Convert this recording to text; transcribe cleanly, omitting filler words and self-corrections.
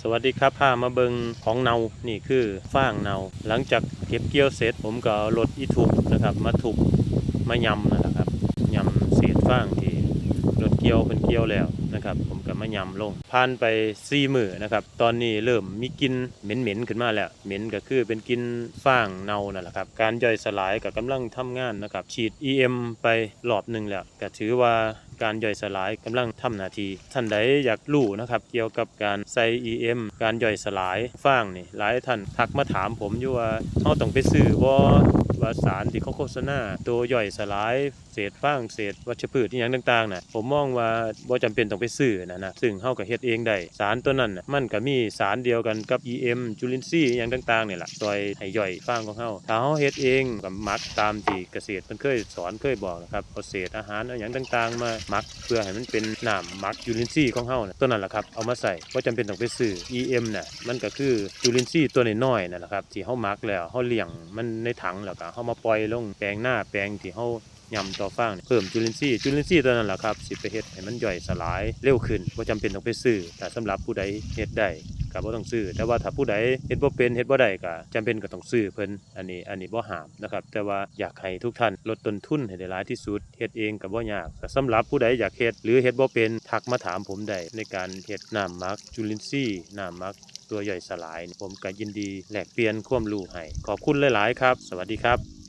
สวัสดีครับพามาเบิงของเนานี่คือฟางเนาหลังจากเก็บเกี่ยวเสร็จผมก็เอารถอีทุบนะครับมาทุบมายำนะครับยำเศษฟางที่รถเกี่ยวเป็นเกี่ยวแล้วนะครับผมก็มายำลงผ่านไป4 มื้อนะครับตอนนี้เริ่มมีกลิ่นเหม็นๆขึ้นมาแล้วเหม็นก็คือเป็นกลิ่นฟางเนานั่นแหละครับการย่อยสลายก็กำลังทำงานนะครับฉีด EM ไปรอบนึงแล้วก็ถือว่าการย่อยสลายกำลังทำหน้าที่ท่านใดอยากรู้นะครับเกี่ยวกับการใส่ EM การย่อยสลายฟางนี่หลายท่านทักมาถามผมอยู่ว่าเฮาต้องไปซื้อบ่ว่าสารที่เขาโฆษณาตัวย่อยสลายเศษฟางเศษวัชพืชอีหยังต่างๆน่ะผมมองว่าบ่จำเป็นต้องไปซื้อนะซึ่งเฮาก็เฮ็ดเองได้สารตัวนั้นน่ะมันก็มีสารเดียวกันกับ EM จุลินทรีย์อีหยังต่างๆนี่ล่ะช่วยให้ย่อยฟางของเฮาถ้าเฮาเฮ็ดเองก็หมักตามที่เกษตรเพิ่นเคยสอนเคยบอกนะครับเอาเศษอาหารเอาหยังต่างๆมาหมักเพื่อให้มันเป็นน้ำหมักจุลินทรีย์ของเฮาน่ะตัวนั้นล่ะครับเอามาใส่บ่จำเป็นต้องไปซื้อ EM น่ะมันก็คือจุลินทรีย์ตัวน้อยๆนั่นแหละครับที่เฮาหมักแล้วเฮาเลี้ยงมันในถังแล้วก็เฮามาปล่อยลงแปลงหน้าแปลงที่เฮายำต่อฟางเพิ่มจุลินทรีย์ตัวนั้นแหละครับสิไปเฮ็ดให้มันย่อยสลายเร็วขึ้นบ่จำเป็นต้องไปซื้อแต่สำหรับผู้ใดเฮ็ดได้ก็บ่ต้องซื้อแต่ว่าถ้าผู้ใดเฮ็ดบ่เป็นเฮ็ดบ่ได้ก็จำเป็นก็ต้องซื้อเพิ่นอันนี้บ่ห้ามนะครับแต่ว่าอยากให้ทุกท่านลดต้นทุนให้ได้หลายที่สุดเฮ็ดเองก็บ่ยากแต่สำหรับผู้ใดอยากเฮ็ดหรือเฮ็ดบ่เป็นทักมาถามผมได้ในการเฮ็ดน้ำหมักจุลินทรีย์น้ำหมักตัวย่อยสลายผมก็ยินดีแลกเปลี่ยนความรู้ให้ขอบคุณหลายๆครับสวัสดีครับ